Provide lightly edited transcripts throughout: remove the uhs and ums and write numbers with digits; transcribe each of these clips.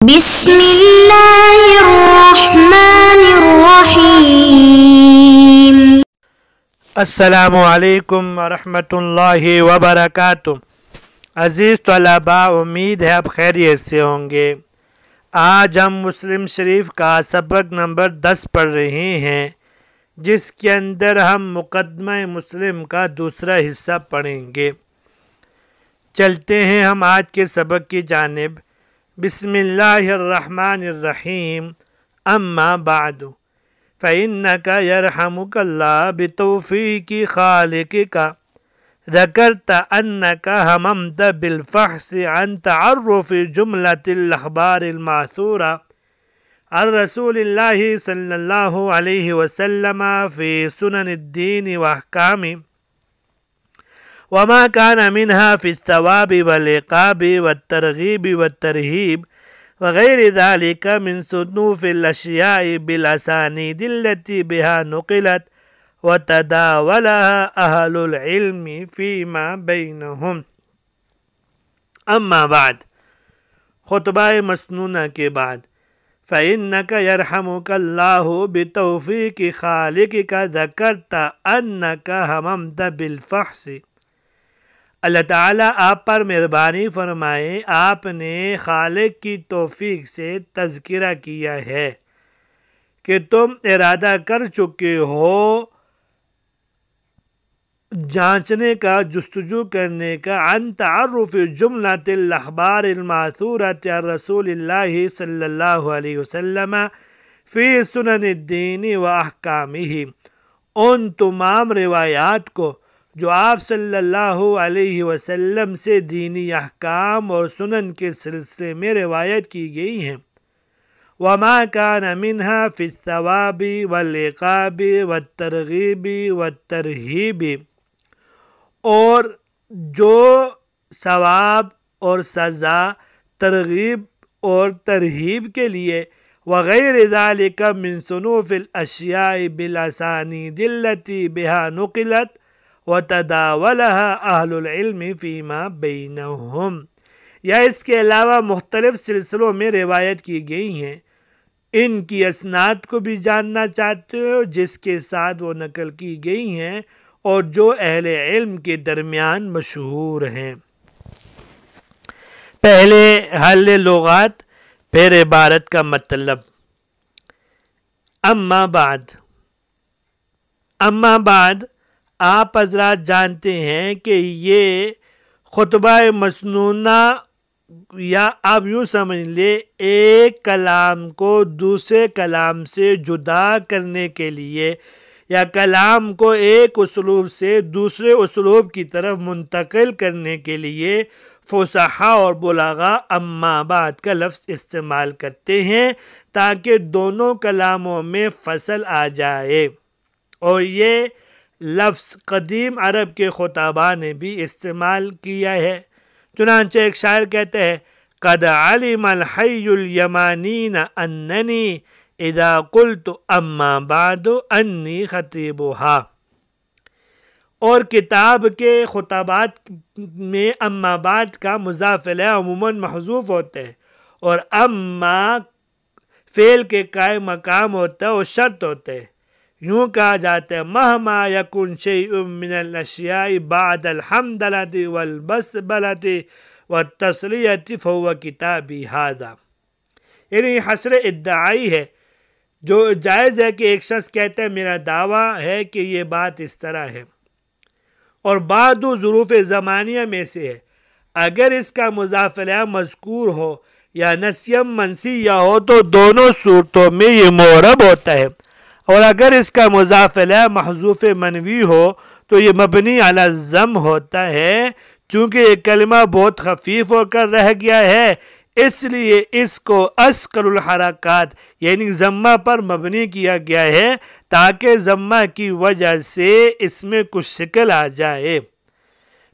بسم اللہ الرحمن الرحیم۔ السلام علیکم ورحمۃ اللہ وبرکاتہ۔ عزیز طلباء، امید ہے آپ خیریت سے ہوں گے۔ آج ہم مسلم شریف کا سبق نمبر 10 پڑھ رہے ہیں، جس کے اندر ہم مقدمہ مسلم کا دوسرا حصہ پڑھیں گے۔ چلتے ہیں ہم آج کے سبق کی جانب۔ بسم اللہ الرحمن الرحیم۔ اما بعد فإنك يرحمك الله بتوفيق خالقك ذكرت أنك هممت بالفحص عن تعرف جملة الأخبار المأثورة عن رسول الله صلى الله عليه وسلم في سنن الدين وأحكامه وما كان منها في الثواب والعقاب والترغيب والترهيب وغير ذلك من صنوف الأشياء بالأسانيد التي بها نقلت وتداولها أهل العلم فيما بينهم۔ اما بعد، خطبہ مسنونہ کے بعد، فإنك يرحمك الله بتوفيق خالقك ذكرت أنك هممت بالفحص۔ اللہ تعالیٰ آپ پر مہربانی فرمائے، آپ نے خالق کی توفیق سے تذکرہ کیا ہے کہ تم ارادہ کر چکے ہو جانچنے کا، جستجو کرنے کا، عن تعرف جملۃ الاخبار الماثورۃ عن رسول اللہ صلی اللہ علیہ وسلم فی سنن الدین و احکامہ، ان تمام روایات کو جو آپ صلی اللہ علیہ وسلم سے دینی احکام اور سنن کے سلسلے میں روایت کی گئی ہیں۔ وما كان منها في الثواب والعقاب والترغیب والترہیب، اور جو ثواب اور سزا، ترغیب اور ترہیب کے لیے، وغیر ذلك من صنوف الاشیاء بالاسانید التي بها نقلت وتداولها اہل العلم فیما بینہم، یا اس کے علاوہ مختلف سلسلوں میں روایت کی گئی ہیں، ان کی اسناد کو بھی جاننا چاہتے ہو جس کے ساتھ وہ نقل کی گئی ہیں اور جو اہل علم کے درمیان مشہور ہیں۔ پہلے حل لغات، پھر عبارت کا مطلب۔ اما بعد، اما بعد آپ حضرات جانتے ہیں کہ یہ خطبہ مسنونہ، یا آپ یوں سمجھ لیں، ایک کلام کو دوسرے کلام سے جدا کرنے کے لیے، یا کلام کو ایک اسلوب سے دوسرے اسلوب کی طرف منتقل کرنے کے لیے فصحاء اور بلاغاء اما بعد کا لفظ استعمال کرتے ہیں تاکہ دونوں کلاموں میں فصل آ جائے، اور یہ لفظ قدیم عرب کے خطباء نے بھی استعمال کیا ہے۔ چنانچہ ایک شاعر کہتے ہیں، قد علم الحی الیمانین اننی اذا قلت اما بعد انی خطیبها، اور کتاب کے خطبات میں اما بعد کا مضاف الیہ عموماً محذوف ہوتا ہے، اور اما فعل کے قائم مقام ہوتا ہے اور شرط ہوتا ہے۔ یوں کہا جاتا ہے، مہما یکن شیء من الاشیاء بعد الحمدلۃ والبسملۃ والتسلیۃ فہو کتابی ھذا، یعنی حصر ادعائی ہے، جو جائز ہے کہ ایک شخص کہتا ہے میرا دعویٰ ہے کہ یہ بات اس طرح ہے، اور بعد ظروف زمانیہ میں سے ہے۔ اگر اس کا مضاف الیہ مذکور ہو یا نسیم منسیہ ہو تو دونوں صورتوں میں یہ معرب ہوتا ہے، اور اگر اس کا مضاف الیہ محذوف منوی ہو تو یہ مبنی علی الضم ہوتا ہے۔ چونکہ یہ کلمہ بہت خفیف ہو کر رہ گیا ہے، اس لیے اس کو اثقل الحرکات یعنی ضمہ پر مبنی کیا گیا ہے تاکہ ضمہ کی وجہ سے اس میں کچھ شکل آ جائے۔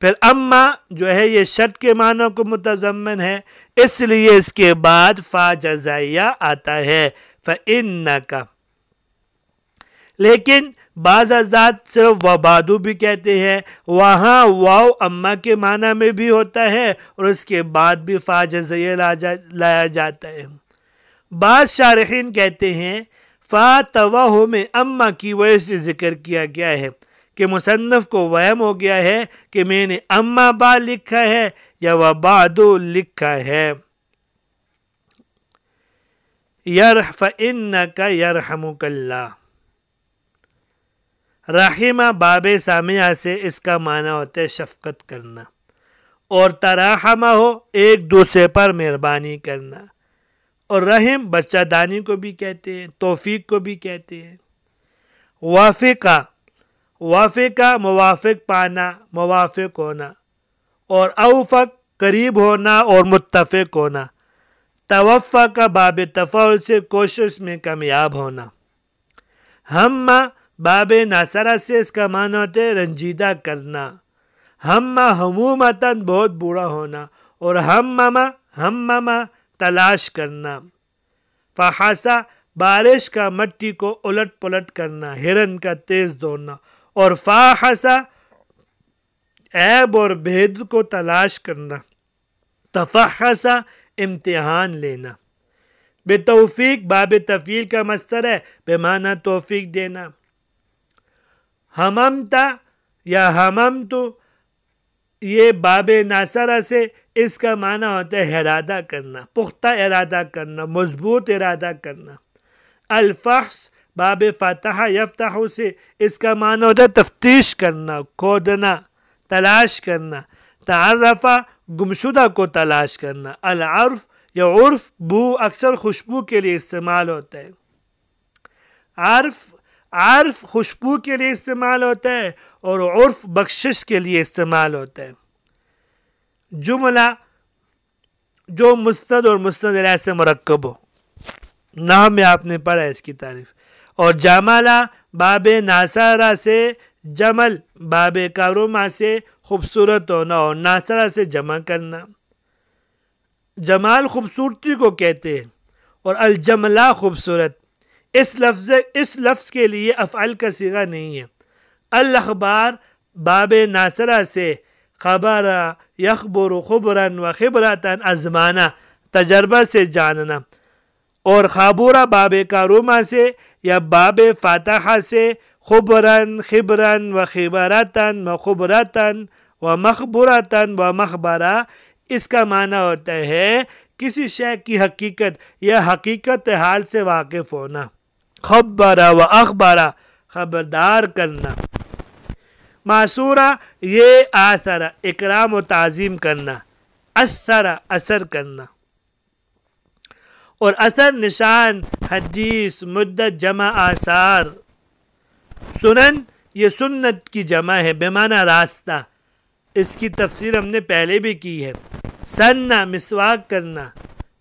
پھر اما جو ہے یہ شرط کے معنوں کو متضمن ہے، اس لیے اس کے بعد فا جزائیہ آتا ہے، فإنک، لیکن بعض حضرات صرف وبادو بھی کہتے ہیں، وہاں واو اما کے معنی میں بھی ہوتا ہے اور اس کے بعد بھی فا جزیہ لایا جاتا ہے۔ بعض شارحین کہتے ہیں فا توہم اما کی وجہ سے ذکر کیا گیا ہے کہ مصنف کو وہم ہو گیا ہے کہ میں نے اما با لکھا ہے یا وبادو لکھا ہے۔ فَإِنَّكَ يَرْحَمُكَ اللَّهُ، رحمہ باب سامعہ سے اس کا معنی ہوتا ہے شفقت کرنا، اور تراحمہ ہو ایک دوسرے پر مہربانی کرنا، اور رحم بچہ دانی کو بھی کہتے ہیں، توفیق کو بھی کہتے ہیں۔ وافقہ موافق پانا، موافق ہونا، اور اوفق قریب ہونا اور متفق ہونا۔ توفق کا باب تفاعل سے کوشش میں کامیاب ہونا۔ ہمہ باب ناصرہ سے اس کا معنی ہوتا ہے رنجیدہ کرنا۔ ہمہ ہمومتاً بہت برا ہونا، اور ہممہ تلاش کرنا۔ فحسا بارش کا مٹی کو الٹ پلٹ کرنا، ہرن کا تیز دوڑنا، اور فاحسا عیب اور بھید کو تلاش کرنا۔ تفحسا امتحان لینا۔ بے توفیق باب تفعیل کا مصدر ہے، بے معنی توفیق دینا۔ ہممتا یا ہممتو یہ باب ناصرہ سے اس کا معنی ہوتا ہے ارادہ کرنا، پختہ ارادہ کرنا، مضبوط ارادہ کرنا۔ الفحص باب فتح یفتح سے اس کا معنی ہوتا ہے تفتیش کرنا، کھودنا، تلاش کرنا۔ تعرفہ گمشدہ کو تلاش کرنا۔ العرف یا عرف بو اکثر خوشبو کے لیے استعمال ہوتا ہے۔ عرف خوشبو کے لیے استعمال ہوتا ہے اور عرف بخشش کے لیے استعمال ہوتا ہے۔ جملہ جو مستند اور مستند الیہ سے مرکب ہو، نحو میں آپ نے پڑھا اس کی تعریف۔ اور جمالہ باب ناصرہ سے جمل باب کارما سے خوبصورت ہونا اور ناصرہ سے جمع کرنا۔ جمال خوبصورتی کو کہتے ہیں اور الجملہ خوبصورت۔ اس لفظ کے لیے افعل کا صیغہ نہیں ہے۔ الاخبار باب ناصرہ سے خبر یخبر خبراً و خبرتاً ازمانا، تجربہ سے جاننا، اور خابورہ باب کاروما سے یا باب فاتحہ سے خبراً خبراً و خبرتاً و خبرتاً و مخبرتاً و مخبرہ، اس کا معنی ہوتا ہے کسی شے کی حقیقت یا حقیقت حال سے واقف ہونا۔ خبرہ و اخبرہ خبردار کرنا۔ معصورہ یہ آثرہ اکرام و تعظیم کرنا، اثرہ اثر کرنا، اور اثر نشان، حدیث، مدت جمع آثار۔ سنن یہ سنت کی جمع ہے بے معنی راستہ، اس کی تفسیر ہم نے پہلے بھی کی ہے۔ سننا مسواک کرنا،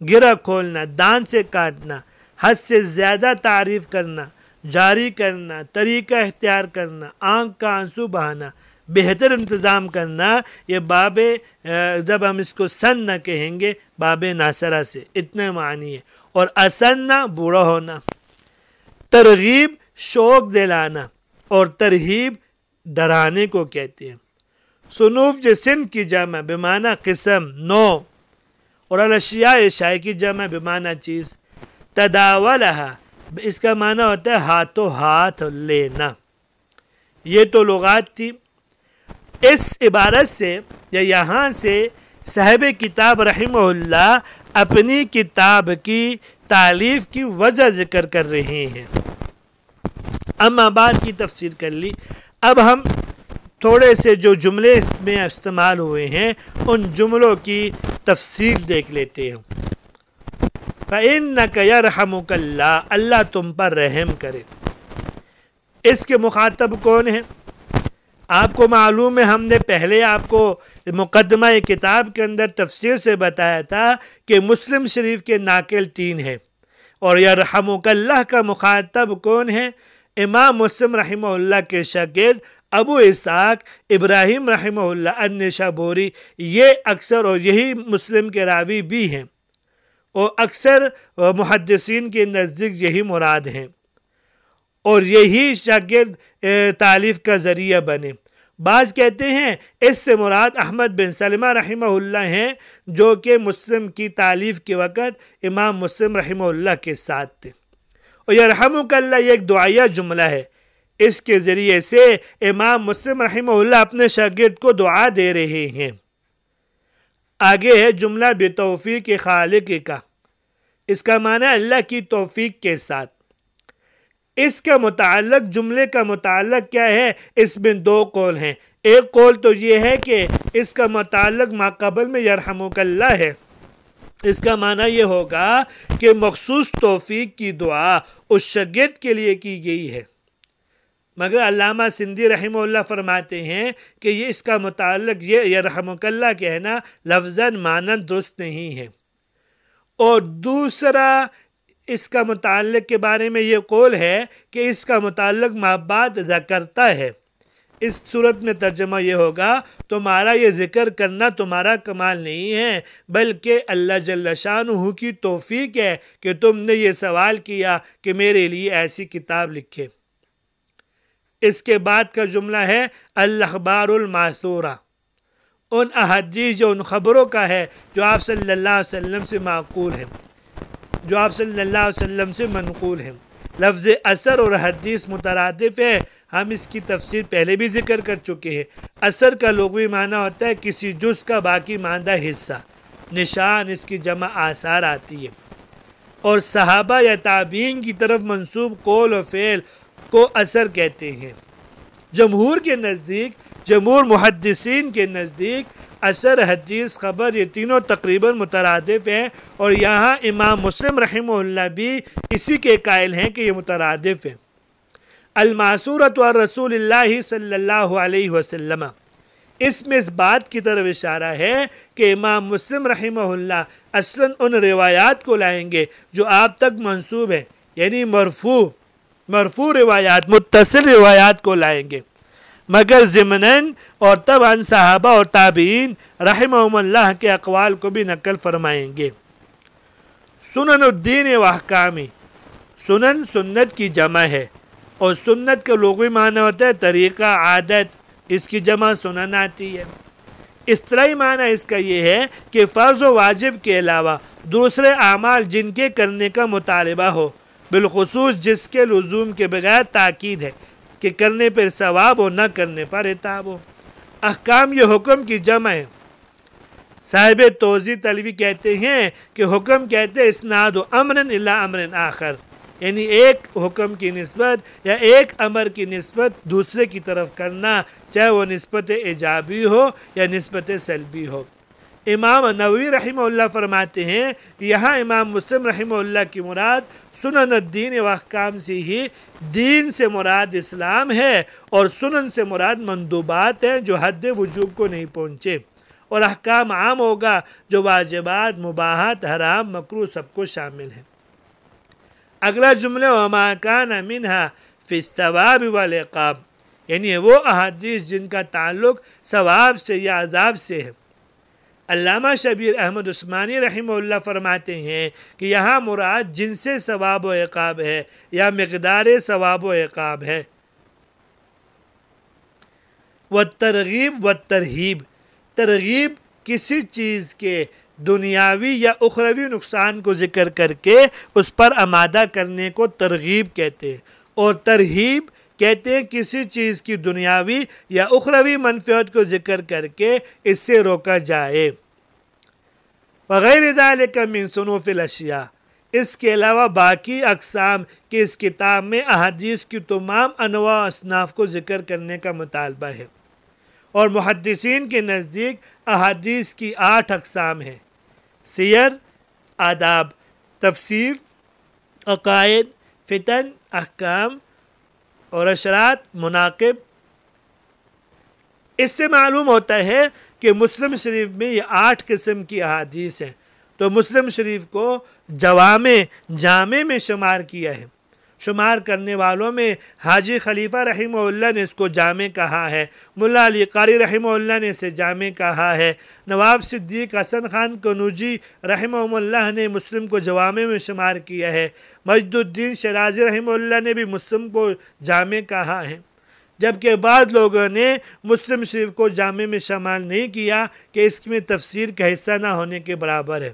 گرہ کھولنا، دان سے کاٹنا، حد سے زیادہ تعریف کرنا، جاری کرنا، طریقہ اختیار کرنا، آنکھ کا آنسو بہانا، بہتر انتظام کرنا۔ یہ باب جب ہم اس کو سننا کہیں گے باب ناصرہ سے اتنے معنی ہے۔ اور اسننا برا ہونا۔ ترغیب شوق دلانا اور ترہیب ڈرانے کو کہتے ہیں۔ صنوف جسم کی جمع بمعنی قسم، نوع، اور الاشیاء اشیاء کی جمع بمعنی چیز۔ تداولہا اس کا معنی ہوتا ہے ہاتھوں ہاتھ لینا۔ یہ تو لغات تھی۔ اس عبارت سے یا یہاں سے صاحب کتاب رحمہ اللہ اپنی کتاب کی تالیف کی وجہ ذکر کر رہے ہیں۔ اما بعد کی تفسیر کر لی، اب ہم تھوڑے سے جو جملے اس میں استعمال ہوئے ہیں ان جملوں کی تفصیل دیکھ لیتے ہیں۔ فَإِنَّكَ يَرْحَمُكَ اللَّهُ، اللہ تم پر رحم کرے۔ اس کے مخاطب کون ہیں؟ آپ کو معلوم ہے، ہم نے پہلے آپ کو مقدمہ کتاب کے اندر تفسیر سے بتایا تھا کہ مسلم شریف کے ناقل 3 ہے، اور یرحمک اللہ کا مخاطب کون ہے؟ امام مسلم رحمہ اللہ کے شاگرد ابو اسحاق ابراہیم رحمہ اللہ النشابوری، یہ اکثر اور یہی مسلم کے راوی بھی ہیں، اور اکثر محدثین کے نزدیک یہی مراد ہیں۔ اور یہی شاگرد تالیف کا ذریعہ بنے۔ بعض کہتے ہیں اس سے مراد احمد بن سلمہ رحمہ اللہ ہیں، جو کہ مسلم کی تالیف کے وقت امام مسلم رحمہ اللہ کے ساتھ تھے۔ اور یرحمک اللہ یہ ایک دعائیہ جملہ ہے، اس کے ذریعے سے امام مسلم رحمہ اللہ اپنے شاگرد کو دعا دے رہے ہیں۔ آگے ہے جملہ بتوفیق خالق کا، اس کا معنی اللہ کی توفیق کے ساتھ۔ اس کا متعلق جملے کا متعلق کیا ہے؟ اس میں دو قول ہیں۔ ایک قول تو یہ ہے کہ اس کا متعلق ما قبل میں یرحمک اللہ ہے، اس کا معنی یہ ہوگا کہ مخصوص توفیق کی دعا اس شاگرد کے لیے کی گئی ہے، مگر علامہ سندھی رحمہ اللہ فرماتے ہیں کہ یہ اس کا متعلق یہ یرحمک اللہ کہنا لفظاً معنی درست نہیں ہے۔ اور دوسرا اس کا متعلق کے بارے میں یہ قول ہے کہ اس کا متعلق ما بعد ذکرتا ہے۔ اس صورت میں ترجمہ یہ ہوگا تمہارا یہ ذکر کرنا تمہارا کمال نہیں ہے، بلکہ اللہ جل شانہ کی توفیق ہے کہ تم نے یہ سوال کیا کہ میرے لیے ایسی کتاب لکھے۔ اس کے بعد کا جملہ ہے الاخبار الماثورہ، ان احادیث جو ان خبروں کا ہے جو آپ صلی اللہ علیہ وسلم سے معقول ہیں، جو آپ صلی اللہ علیہ وسلم سے منقول ہیں۔ لفظ اثر اور حدیث مترادف ہے، ہم اس کی تفسیر پہلے بھی ذکر کر چکے ہیں۔ اثر کا لغوی معنی ہوتا ہے کسی جز کا باقی ماندہ حصہ، نشان اس کی جمع آثار آتی ہے۔ اور صحابہ یا تابعین کی طرف منسوب قول و فعل کو اثر کہتے ہیں۔ جمہور کے نزدیک، جمہور محدثین کے نزدیک اثر، حدیث، خبر یہ تینوں تقریباً مترادف ہیں، اور یہاں امام مسلم رحمہ اللہ بھی اسی کے قائل ہیں کہ یہ مترادف ہیں۔ المعصورۃ عن رسول اللہ صلی اللہ علیہ وسلم، اس میں اس بات کی طرف اشارہ ہے کہ امام مسلم رحمہ اللہ اصلاً ان روایات کو لائیں گے جو آپ تک منسوب ہیں، یعنی مرفوع روایات، متصل روایات کو لائیں گے، مگر ضمناً اور طبعاً صحابہ اور تابعین رحمہم اللہ کے اقوال کو بھی نقل فرمائیں گے۔ سنن الدین و احکامی، سنن سنت کی جمع ہے، اور سنت کا لغوی معنی ہوتا ہے طریقہ، عادت، اس کی جمع سنن آتی ہے۔ اصطلاحی معنی اس کا یہ ہے کہ فرض و واجب کے علاوہ دوسرے اعمال جن کے کرنے کا مطالبہ ہو، بالخصوص جس کے لزوم کے بغیر تاکید ہے کہ کرنے پر ثواب ہو، نہ کرنے پر عتاب ہو۔ احکام یہ حکم کی جمع ہے۔ صاحب توضیح تلوی کہتے ہیں کہ حکم کہتے ہیں اسناد و امر الی امر آخر، یعنی ایک حکم کی نسبت یا ایک امر کی نسبت دوسرے کی طرف کرنا، چاہے وہ نسبت ایجابی ہو یا نسبت سلبی ہو۔ امام نووی رحمہ اللہ فرماتے ہیں یہاں امام مسلم رحمہ اللہ کی مراد سنن الدین و احکام سے ہی دین سے مراد اسلام ہے، اور سنن سے مراد مندوبات ہیں جو حد وجوب کو نہیں پہنچے، اور احکام عام ہوگا جو واجبات، مباحات، حرام، مکروہ سب کو شامل ہیں۔ اگلا جملہ وما کان منہا فی الثواب والعقاب، یعنی وہ احادیث جن کا تعلق ثواب سے یا عذاب سے ہے۔ علامہ شبیر احمد عثمانی رحمہ اللہ فرماتے ہیں کہ یہاں مراد جن سے ثواب و عقاب ہے یا مقدار ثواب و عقاب ہے۔ والترغیب والترہیب، ترغیب کسی چیز کے دنیاوی یا اخروی نقصان کو ذکر کر کے اس پر آمادہ کرنے کو ترغیب کہتے ہیں، اور ترہیب کہتے ہیں کسی چیز کی دنیاوی یا اخروی منفعت کو ذکر کر کے اس سے روکا جائے۔ وغیر ذالک من صنوف الاشیاء، اس کے علاوہ باقی اقسام کے اس کتاب میں احادیث کی تمام انواع و اصناف کو ذکر کرنے کا مطالبہ ہے، اور محدثین کے نزدیک احادیث کی 8 اقسام ہیں: سیر، آداب، تفسیر، عقائد، فتن، احکام اور اشرات، مناقب۔ اس سے معلوم ہوتا ہے کہ مسلم شریف میں یہ 8 قسم کی احادیث ہیں، تو مسلم شریف کو جامع میں شمار کیا ہے۔ شمار کرنے والوں میں حاجی خلیفہ رحمہ اللہ نے اس کو جامع کہا ہے، ملا علی قاری رحمہ اللہ نے اسے جامع کہا ہے، نواب صدیق حسن خان قنوجی رحمہ اللہ نے مسلم کو جوامع میں شمار کیا ہے، مجد الدین شیرازی رحمہ اللہ نے بھی مسلم کو جامع کہا ہے، جبکہ بعض لوگوں نے مسلم شریف کو جامع میں شامل نہیں کیا کہ اس میں تفسیر کا حصہ نہ ہونے کے برابر ہے۔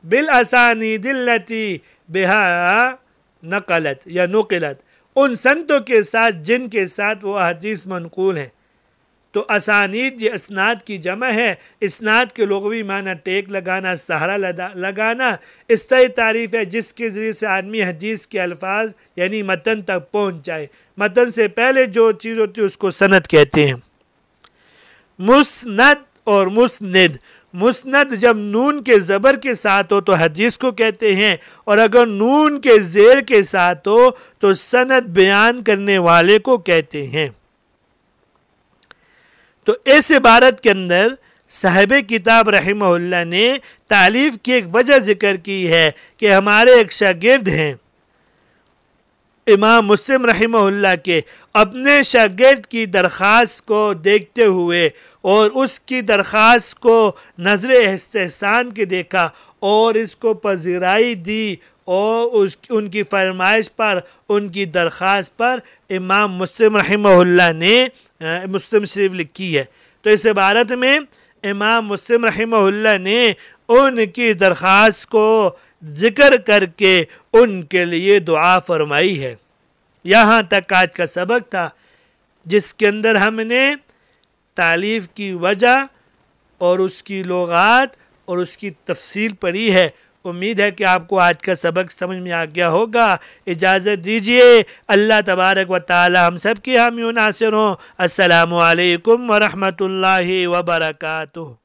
بالاسانید التی بہا نقلت یا نقلت، ان سنتوں کے ساتھ جن کے ساتھ وہ حدیث منقول ہیں۔ تو اسانید یہ اسناد کی جمع ہے، اسناد کے لغوی معنی ٹیک لگانا، سہارا لگانا، اس طرح تعریف ہے جس کے ذریعے سے آدمی حدیث کے الفاظ یعنی متن تک پہنچ جائے۔ متن سے پہلے جو چیز ہوتی ہے اس کو سند کہتے ہیں۔ مسند اور مسند، مسند جب نون کے زبر کے ساتھ ہو تو حدیث کو کہتے ہیں، اور اگر نون کے زیر کے ساتھ ہو تو سند بیان کرنے والے کو کہتے ہیں۔ تو اس عبارت کے اندر صاحب کتاب رحمہ اللہ نے تالیف کی ایک وجہ ذکر کی ہے کہ ہمارے ایک شاگرد ہیں امام مسلم رحمہ اللہ کے، اپنے شاگرد کی درخواست کو دیکھتے ہوئے اور اس کی درخواست کو نظر استحسان کے دیکھا اور اس کو پذیرائی دی، اور ان کی فرمائش پر، ان کی درخواست پر امام مسلم رحمہ اللہ نے مسلم شریف لکھی ہے۔ تو اس عبارت میں امام مسلم رحمہ اللہ نے ان کی درخواست کو ذکر کر کے ان کے لیے دعا فرمائی ہے۔ یہاں تک آج کا سبق تھا، جس کے اندر ہم نے تالیف کی وجہ اور اس کی لغات اور اس کی تفصیل پڑھی ہے۔ امید ہے کہ آپ کو آج کا سبق سمجھ میں آ گیا ہوگا۔ اجازت دیجیے، اللہ تبارک و تعالی ہم سب کی حامی و ناصر ہوں۔ السلام علیکم ورحمۃ اللہ وبرکاتہ۔